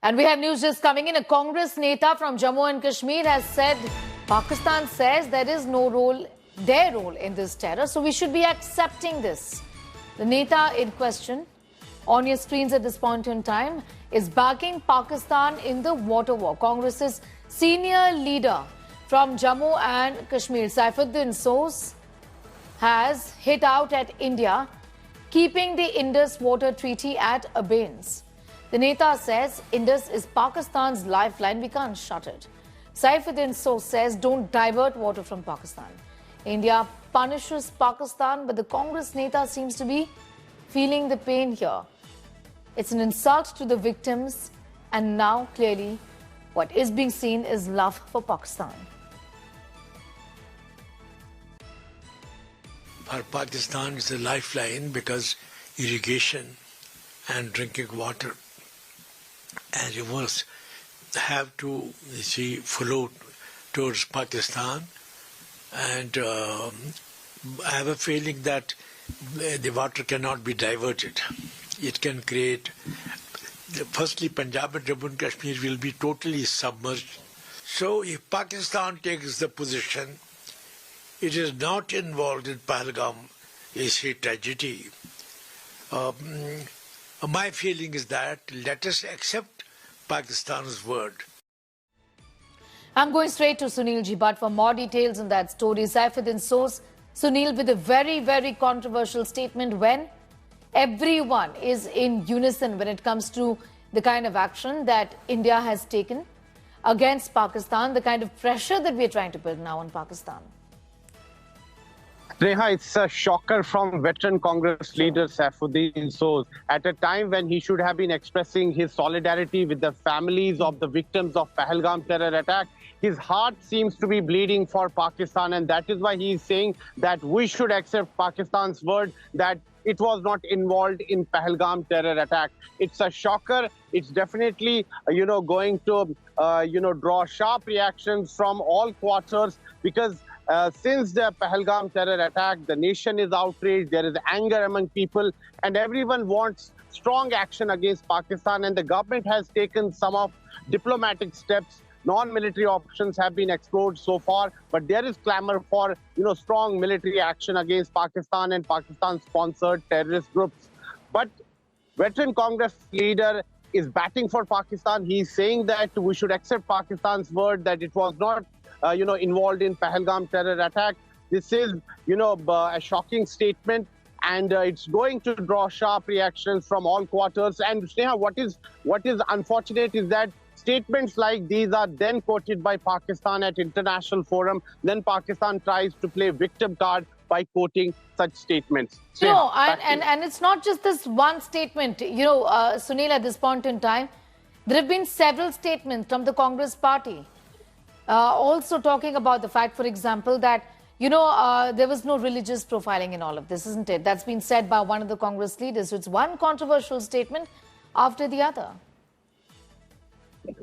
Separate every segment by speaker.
Speaker 1: And we have news just coming in. A Congress Neta from Jammu and Kashmir has said Pakistan says there is no role, their role in this terror, so we should be accepting this. The Neta in question on your screens at this point in time is backing Pakistan in the water war. Congress's senior leader from Jammu and Kashmir, Saifuddin, has hit out at India, keeping the Indus Water Treaty at abeyance. The Neta says Indus is Pakistan's lifeline, we can't shut it. Saifuddin says don't divert water from Pakistan. India punishes Pakistan, but the Congress Neta seems to be feeling the pain here. It's an insult to the victims, and now clearly what is being seen is love for Pakistan.
Speaker 2: For Pakistan, it's a lifeline because irrigation and drinking water and rivers have to, flow towards Pakistan. And I have a feeling that the water cannot be diverted. It can create, firstly, Punjab and Jammu and Kashmir will be totally submerged. So if Pakistan takes the position, it is not involved in Pahalgam, is a tragedy. My feeling is that let us accept Pakistan's word.
Speaker 1: I'm going straight to Sunil Ji, but for more details on that story, Saifuddin source, Sunil, with a very, very controversial statement when everyone is in unison when it comes to the kind of action that India has taken against Pakistan, the kind of pressure that we're trying to put now on Pakistan.
Speaker 3: Reha, it's a shocker from veteran Congress leader Saifuddin Soz at a time when he should have been expressing his solidarity with the families of the victims of Pahalgam terror attack. His heart seems to be bleeding for Pakistan, and that is why he is saying that we should accept Pakistan's word that it was not involved in Pahalgam terror attack. It's a shocker. It's definitely, going to, draw sharp reactions from all quarters because since the Pahalgam terror attack, the nation is outraged, there is anger among people, and everyone wants strong action against Pakistan, and the government has taken some of diplomatic steps. Non-military options have been explored so far, but there is clamor for, strong military action against Pakistan and Pakistan-sponsored terrorist groups. But veteran Congress leader is batting for Pakistan. He's saying that we should accept Pakistan's word that it was not involved in Pahalgam terror attack. This is, a shocking statement, and it's going to draw sharp reactions from all quarters. And Sneha, what is unfortunate is that statements like these are then quoted by Pakistan at international forum. Then Pakistan tries to play victim card by quoting such statements.
Speaker 1: No, and it's not just this one statement. Sunil, at this point in time, there have been several statements from the Congress party. Also talking about the fact, for example, that, there was no religious profiling in all of this, isn't it? That's been said by one of the Congress leaders. So it's one controversial statement after the other.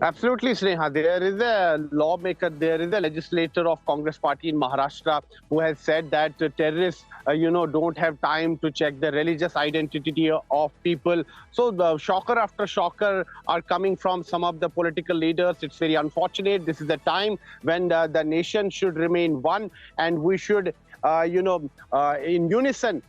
Speaker 3: Absolutely, Sneha. There is a lawmaker, there is a legislator of Congress party in Maharashtra who has said that terrorists, don't have time to check the religious identity of people. So the shocker after shocker are coming from some of the political leaders. It's very unfortunate. This is the time when the nation should remain one, and we should, in unison,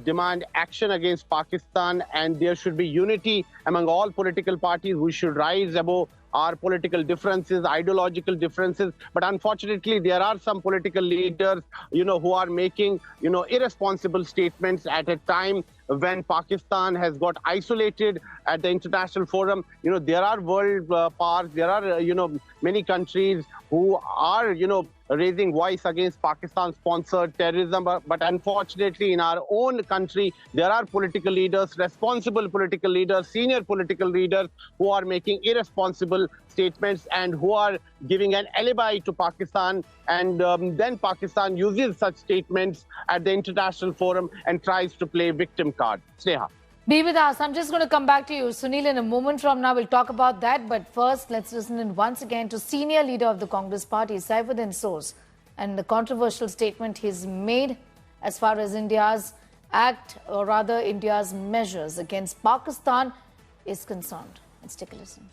Speaker 3: demand action against Pakistan, and there should be unity among all political parties. We should rise above our political differences, ideological differences. But unfortunately, there are some political leaders, who are making, irresponsible statements at a time when Pakistan has got isolated at the international forum. There are world powers, there are, many countries who are, raising voice against Pakistan-sponsored terrorism. But unfortunately, in our own country, there are political leaders, responsible political leaders, senior political leaders who are making irresponsible statements and who are giving an alibi to Pakistan. And then Pakistan uses such statements at the international forum and tries to play victim card. Sneha.
Speaker 1: Be with us. I'm just going to come back to you, Sunil, in a moment from now. We'll talk about that. But first, let's listen in once again to senior leader of the Congress party, Saifuddin Soz, and the controversial statement he's made as far as India's act, or rather India's measures against Pakistan is concerned. Let's take a listen.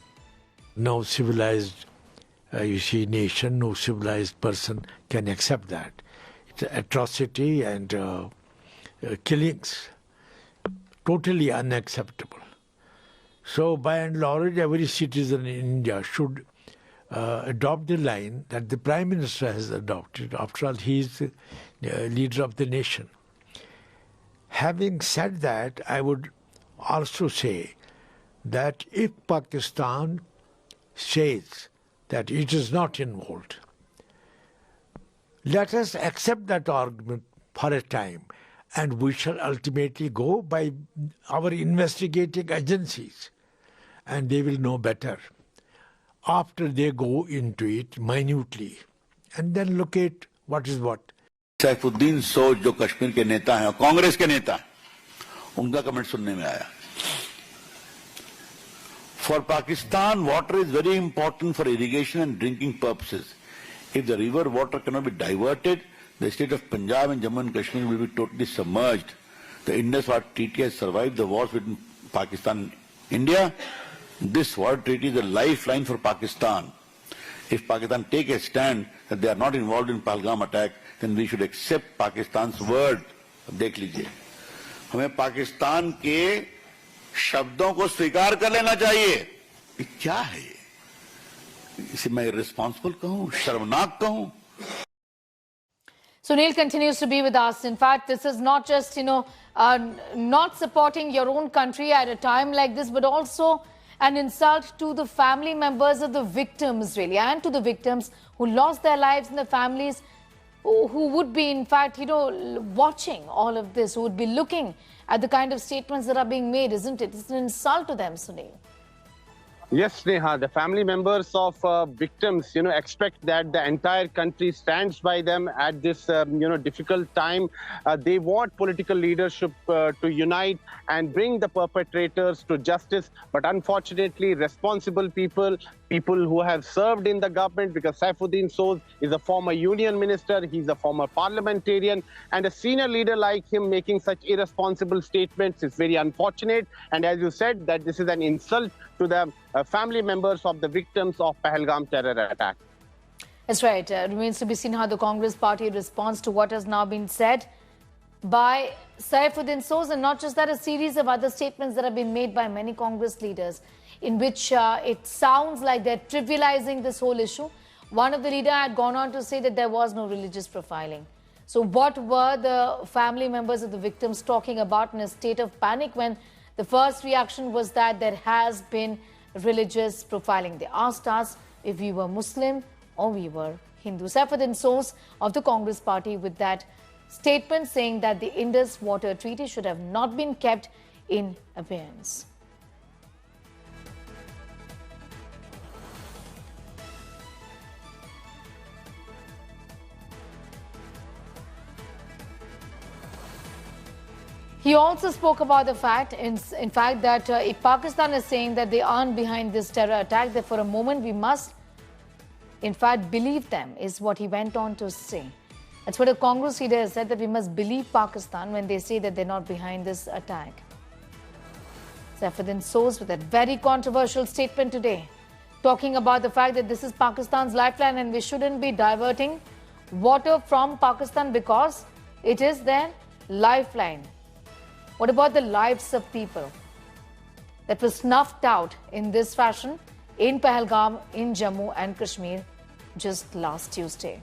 Speaker 2: No civilized, nation, no civilized person can accept that. It's atrocity and killings, totally unacceptable. So by and large, every citizen in India should adopt the line that the Prime Minister has adopted. After all, he is the leader of the nation. Having said that, I would also say that if Pakistan says that it is not involved, let us accept that argument for a time, and we shall ultimately go by our investigating agencies, and they will know better after they go into it minutely and then look at what is what.
Speaker 4: Saifuddin सोच जो कश्मीर के नेता हैं और कांग्रेस के नेता हैं, उनका कमेंट सुनने में आया. For Pakistan, water is very important for irrigation and drinking purposes. If the river water cannot be diverted, the state of Punjab and Jammu and Kashmir will be totally submerged. The Indus Water Treaty has survived the wars between Pakistan and India. This water treaty is a lifeline for Pakistan. If Pakistan take a stand that they are not involved in Pahalgam attack, then we should accept Pakistan's word. देख लीजिए, हमें पाकिस्तान के शब्दों को स्वीकार कर लेना चाहिए. ये क्या है? ये इसे मैं irresponsible कहूं, शर्मनाक कहूं.
Speaker 1: Sunil continues to be with us. In fact, this is not just, not supporting your own country at a time like this, but also an insult to the family members of the victims, really, and to the victims who lost their lives and the families who would be, in fact, watching all of this, who would be looking at the kind of statements that are being made, isn't it? It's an insult to them, Sunil.
Speaker 3: Yes, Neha, the family members of victims, expect that the entire country stands by them at this, difficult time. They want political leadership to unite and bring the perpetrators to justice. But unfortunately, responsible people who have served in the government, because Saifuddin Soz is a former union minister, he's a former parliamentarian, and a senior leader like him making such irresponsible statements is very unfortunate. And as you said, that this is an insult to the family members of the victims of Pahalgam terror attack.
Speaker 1: That's right. Remains to be seen how the Congress party responds to what has now been said by Saifuddin Soz, and not just that, a series of other statements that have been made by many Congress leaders in which it sounds like they're trivializing this whole issue. One of the leaders had gone on to say that there was no religious profiling. So what were the family members of the victims talking about in a state of panic when the first reaction was that there has been religious profiling? They asked us if we were Muslim or we were Hindu. Saifuddin Soz of the Congress party with that statement saying that the Indus Water Treaty should have not been kept in abeyance. He also spoke about the fact, in fact, that if Pakistan is saying that they aren't behind this terror attack, that for a moment we must, in fact, believe them, is what he went on to say. That's what a Congress leader has said, that we must believe Pakistan when they say that they're not behind this attack. Saifuddin Soz with that very controversial statement today, talking about the fact that this is Pakistan's lifeline and we shouldn't be diverting water from Pakistan because it is their lifeline. What about the lives of people that were snuffed out in this fashion in Pahalgam, in Jammu and Kashmir just last Tuesday?